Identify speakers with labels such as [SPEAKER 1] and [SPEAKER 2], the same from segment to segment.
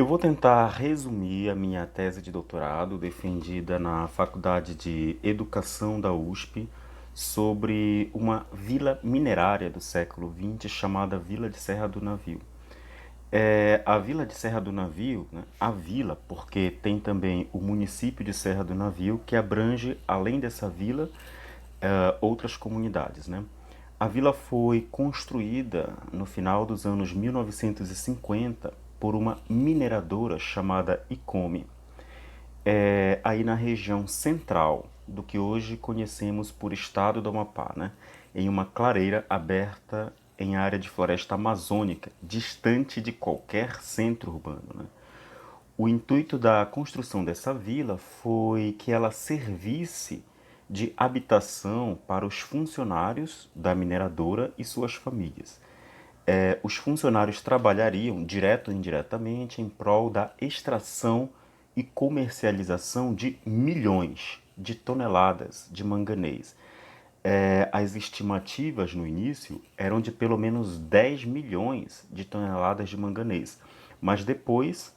[SPEAKER 1] Eu vou tentar resumir a minha tese de doutorado, defendida na Faculdade de Educação da USP, sobre uma vila minerária do século XX chamada Vila de Serra do Navio. A Vila de Serra do Navio, né, a vila, porque tem também o município de Serra do Navio, que abrange, além dessa vila, outras comunidades, né? A vila foi construída no final dos anos 1950 por uma mineradora chamada Icome, aí na região central do que hoje conhecemos por estado do Amapá, né? Em uma clareira aberta em área de floresta amazônica, distante de qualquer centro urbano, né? O intuito da construção dessa vila foi que ela servisse de habitação para os funcionários da mineradora e suas famílias. Os funcionários trabalhariam, direto ou indiretamente, em prol da extração e comercialização de milhões de toneladas de manganês. As estimativas no início eram de pelo menos 10 milhões de toneladas de manganês, mas depois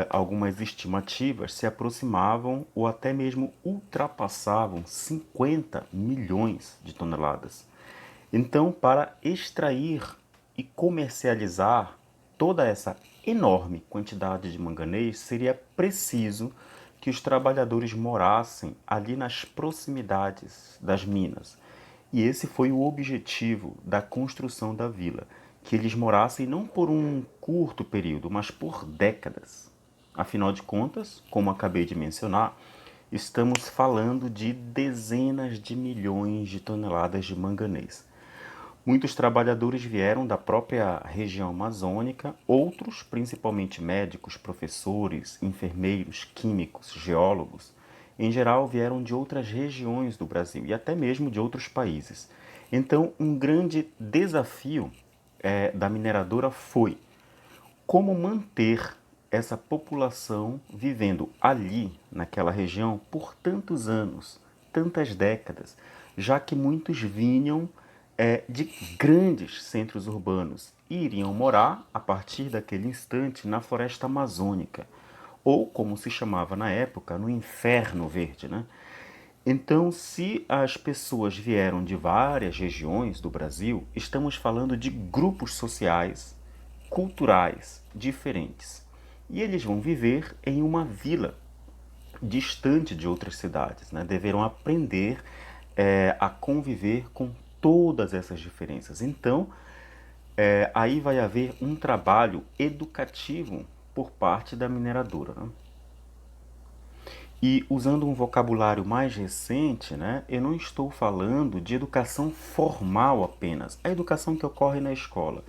[SPEAKER 1] algumas estimativas se aproximavam ou até mesmo ultrapassavam 50 milhões de toneladas. Então, para extrair e comercializar toda essa enorme quantidade de manganês, seria preciso que os trabalhadores morassem ali nas proximidades das minas. E esse foi o objetivo da construção da vila, que eles morassem não por um curto período, mas por décadas. Afinal de contas, como acabei de mencionar, estamos falando de dezenas de milhões de toneladas de manganês. Muitos trabalhadores vieram da própria região amazônica, outros, principalmente médicos, professores, enfermeiros, químicos, geólogos, em geral vieram de outras regiões do Brasil e até mesmo de outros países. Então, um grande desafio da mineradora foi como manter essa população vivendo ali, naquela região, por tantos anos, tantas décadas, já que muitos vinham de grandes centros urbanos e iriam morar, a partir daquele instante, na floresta amazônica, ou, como se chamava na época, no Inferno Verde, né? Então, se as pessoas vieram de várias regiões do Brasil, estamos falando de grupos sociais, culturais diferentes. E eles vão viver em uma vila distante de outras cidades, né? Deverão aprender a conviver com todas essas diferenças. Então, aí vai haver um trabalho educativo por parte da mineradora, né? E usando um vocabulário mais recente, né, eu não estou falando de educação formal apenas, a educação que ocorre na escola,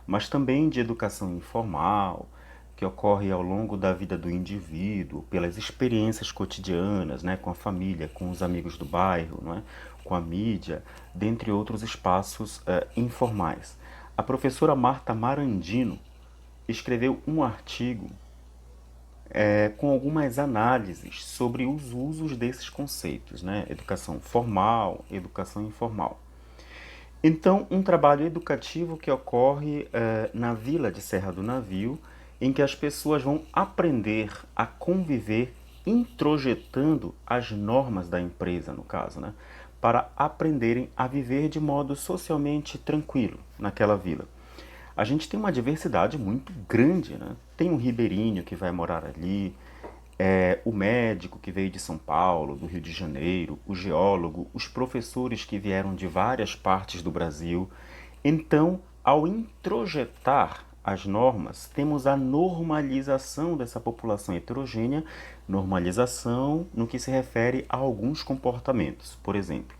[SPEAKER 1] mas também de educação informal, que ocorre ao longo da vida do indivíduo, pelas experiências cotidianas, né, com a família, com os amigos do bairro, né, com a mídia, dentre outros espaços informais. A professora Marta Marandino escreveu um artigo com algumas análises sobre os usos desses conceitos, né? Educação formal, educação informal. Então, um trabalho educativo que ocorre na vila de Serra do Navio, em que as pessoas vão aprender a conviver introjetando as normas da empresa, no caso, né? Para aprenderem a viver de modo socialmente tranquilo naquela vila. A gente tem uma diversidade muito grande, né? Tem um ribeirinho que vai morar ali, o médico que veio de São Paulo, do Rio de Janeiro, o geólogo, os professores que vieram de várias partes do Brasil. Então, ao introjetar as normas, temos a normalização dessa população heterogênea, normalização no que se refere a alguns comportamentos, por exemplo.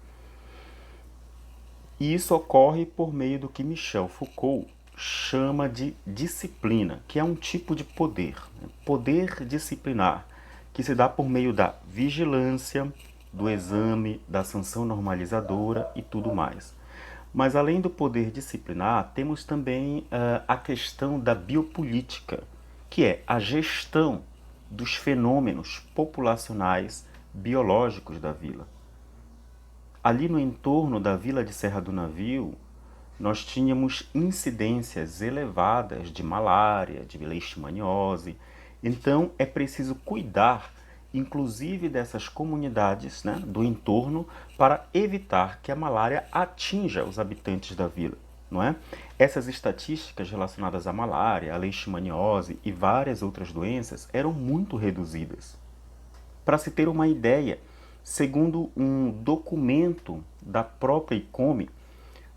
[SPEAKER 1] E isso ocorre por meio do que Michel Foucault chama de disciplina, que é um tipo de poder, né? Poder disciplinar, que se dá por meio da vigilância, do exame, da sanção normalizadora e tudo mais. Mas além do poder disciplinar, temos também a questão da biopolítica, que é a gestão dos fenômenos populacionais biológicos da vila. Ali no entorno da vila de Serra do Navio, nós tínhamos incidências elevadas de malária, de leishmaniose. Então é preciso cuidar, inclusive dessas comunidades, né, do entorno, para evitar que a malária atinja os habitantes da vila, não é? Essas estatísticas relacionadas à malária, à leishmaniose e várias outras doenças eram muito reduzidas. Para se ter uma ideia, segundo um documento da própria ICOME,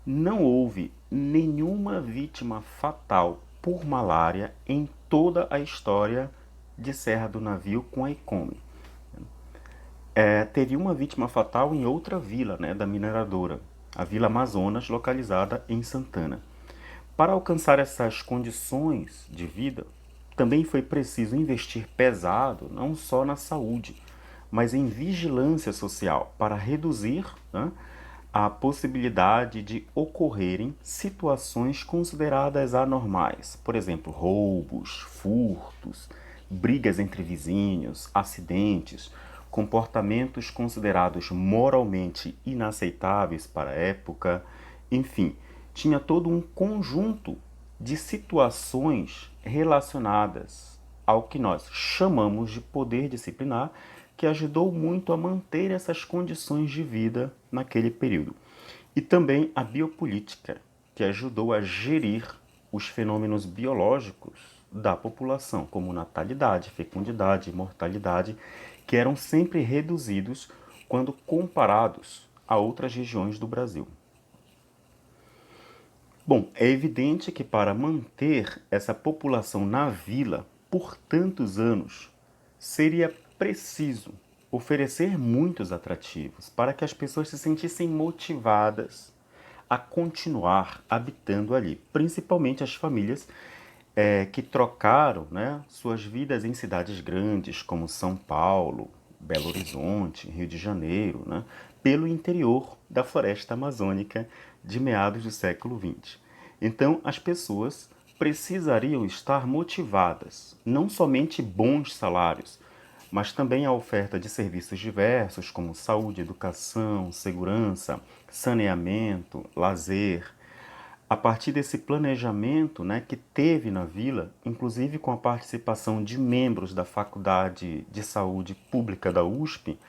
[SPEAKER 1] não houve nenhuma vítima fatal por malária em toda a história de Serra do Navio com a ICOME. Teve uma vítima fatal em outra vila, né, da mineradora, a Vila Amazonas, localizada em Santana. Para alcançar essas condições de vida, também foi preciso investir pesado não só na saúde, mas em vigilância social para reduzir, né, a possibilidade de ocorrerem situações consideradas anormais, por exemplo, roubos, furtos, brigas entre vizinhos, acidentes, comportamentos considerados moralmente inaceitáveis para a época, enfim, tinha todo um conjunto de situações relacionadas ao que nós chamamos de poder disciplinar, que ajudou muito a manter essas condições de vida naquele período. E também a biopolítica, que ajudou a gerir os fenômenos biológicos da população, como natalidade, fecundidade e mortalidade, que eram sempre reduzidos quando comparados a outras regiões do Brasil. Bom, é evidente que para manter essa população na vila por tantos anos, seria preciso oferecer muitos atrativos para que as pessoas se sentissem motivadas a continuar habitando ali, principalmente as famílias que trocaram, né, suas vidas em cidades grandes como São Paulo, Belo Horizonte, Rio de Janeiro, né, pelo interior da floresta amazônica de meados do século XX. Então, as pessoas precisariam estar motivadas, não somente bons salários, mas também a oferta de serviços diversos como saúde, educação, segurança, saneamento, lazer. A partir desse planejamento, né, que teve na vila, inclusive com a participação de membros da Faculdade de Saúde Pública da USP,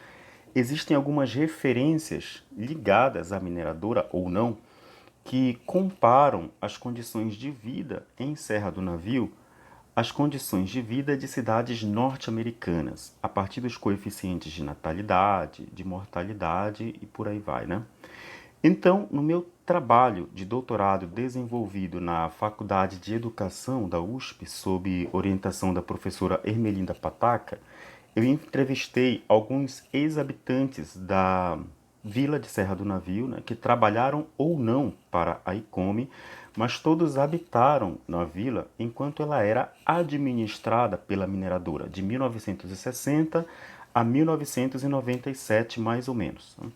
[SPEAKER 1] existem algumas referências ligadas à mineradora ou não, que comparam as condições de vida em Serra do Navio às condições de vida de cidades norte-americanas, a partir dos coeficientes de natalidade, de mortalidade e por aí vai, né? Então, no meu trabalho de doutorado desenvolvido na Faculdade de Educação da USP, sob orientação da professora Ermelinda Pataca, eu entrevistei alguns ex-habitantes da vila de Serra do Navio, né, que trabalharam ou não para a ICOME, mas todos habitaram na vila enquanto ela era administrada pela mineradora, de 1960 a 1997, mais ou menos, né?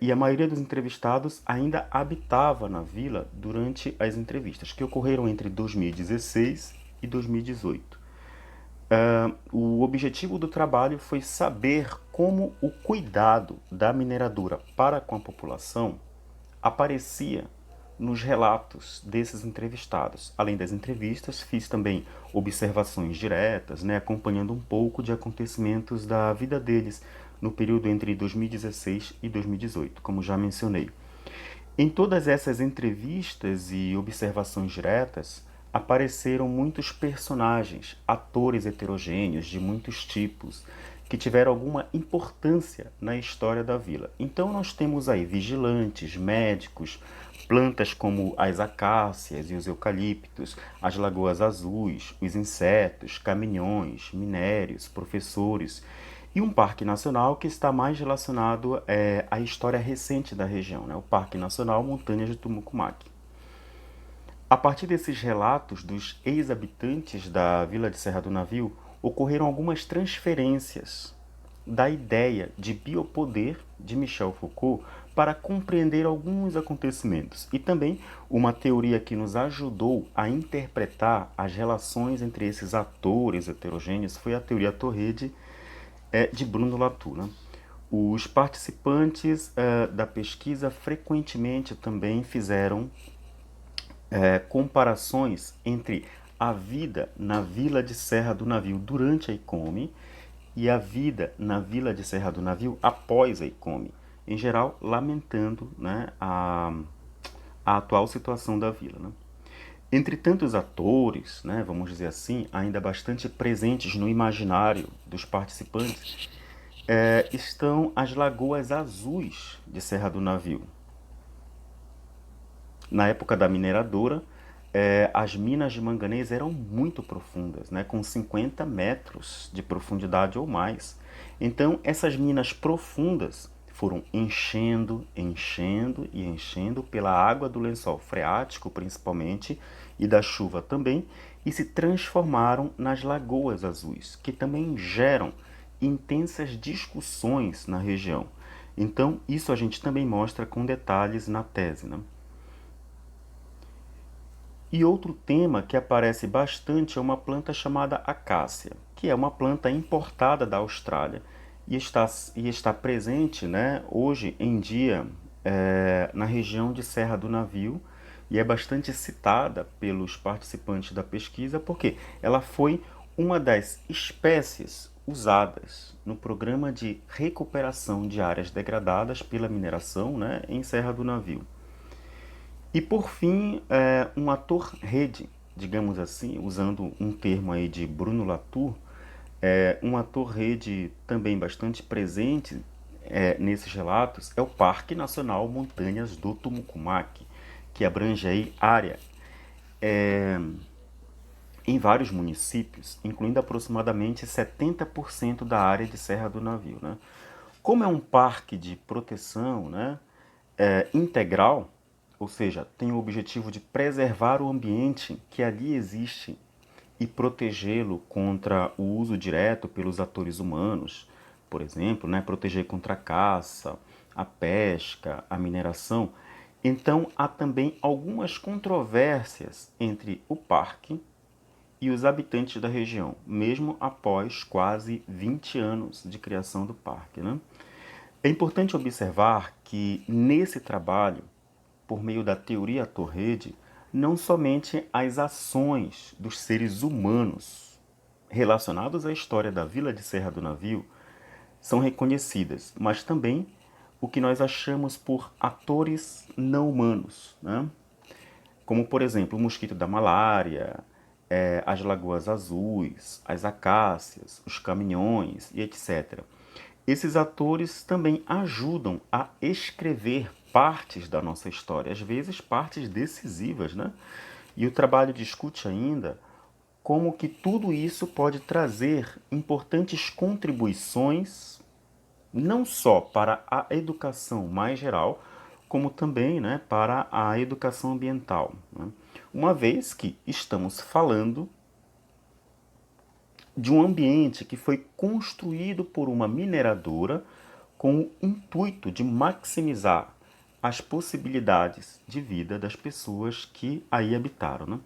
[SPEAKER 1] E a maioria dos entrevistados ainda habitava na vila durante as entrevistas, que ocorreram entre 2016 e 2018. O objetivo do trabalho foi saber como o cuidado da mineradora para com a população aparecia nos relatos desses entrevistados. Além das entrevistas, fiz também observações diretas, né, acompanhando um pouco de acontecimentos da vida deles no período entre 2016 e 2018, como já mencionei. Em todas essas entrevistas e observações diretas, apareceram muitos personagens, atores heterogêneos de muitos tipos, que tiveram alguma importância na história da vila. Então nós temos aí vigilantes, médicos, plantas como as acácias e os eucaliptos, as lagoas azuis, os insetos, caminhões, minérios, professores e um parque nacional que está mais relacionado à história recente da região, né? O Parque Nacional Montanhas de Tumucumaque. A partir desses relatos dos ex-habitantes da vila de Serra do Navio, ocorreram algumas transferências da ideia de biopoder de Michel Foucault para compreender alguns acontecimentos e também uma teoria que nos ajudou a interpretar as relações entre esses atores heterogêneos foi a teoria Torrede de Bruno Latour, né? Os participantes da pesquisa frequentemente também fizeram comparações entre a vida na vila de Serra do Navio durante a ICOME e a vida na vila de Serra do Navio após a ICOME, em geral lamentando, né, a atual situação da vila. Né? Entre tantos atores, né, vamos dizer assim, ainda bastante presentes no imaginário dos participantes, estão as Lagoas Azuis de Serra do Navio. Na época da mineradora, as minas de manganês eram muito profundas, né, com 50 metros de profundidade ou mais. Então, essas minas profundas foram enchendo, enchendo e enchendo pela água do lençol freático, principalmente, e da chuva também, e se transformaram nas lagoas azuis, que também geram intensas discussões na região. Então, isso a gente também mostra com detalhes na tese, né? E outro tema que aparece bastante é uma planta chamada acácia, que é uma planta importada da Austrália e está presente, né, hoje em dia na região de Serra do Navio e é bastante citada pelos participantes da pesquisa porque ela foi uma das espécies usadas no programa de recuperação de áreas degradadas pela mineração, né, em Serra do Navio. E por fim, um ator-rede, digamos assim, usando um termo aí de Bruno Latour, um ator-rede também bastante presente nesses relatos é o Parque Nacional Montanhas do Tumucumaque, que abrange aí área em vários municípios, incluindo aproximadamente 70% da área de Serra do Navio. Né? Como é um parque de proteção, né, integral, ou seja, tem o objetivo de preservar o ambiente que ali existe e protegê-lo contra o uso direto pelos atores humanos, por exemplo, né, proteger contra a caça, a pesca, a mineração. Então há também algumas controvérsias entre o parque e os habitantes da região, mesmo após quase 20 anos de criação do parque. Né? É importante observar que nesse trabalho, por meio da teoria Torrede, não somente as ações dos seres humanos relacionados à história da vila de Serra do Navio são reconhecidas, mas também o que nós achamos por atores não humanos, né? Como, por exemplo, o mosquito da malária, as lagoas azuis, as acácias, os caminhões e etc. Esses atores também ajudam a escrever partes da nossa história, às vezes partes decisivas, né? E o trabalho discute ainda como que tudo isso pode trazer importantes contribuições, não só para a educação mais geral, como também, né, para a educação ambiental. Né? Uma vez que estamos falando de um ambiente que foi construído por uma mineradora com o intuito de maximizar as possibilidades de vida das pessoas que aí habitaram. Né?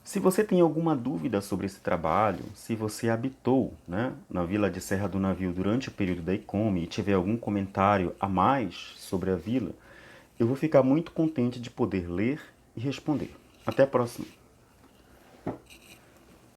[SPEAKER 1] Se você tem alguma dúvida sobre esse trabalho, se você habitou, né, na vila de Serra do Navio durante o período da ICOME e tiver algum comentário a mais sobre a vila, eu vou ficar muito contente de poder ler e responder. Até a próxima!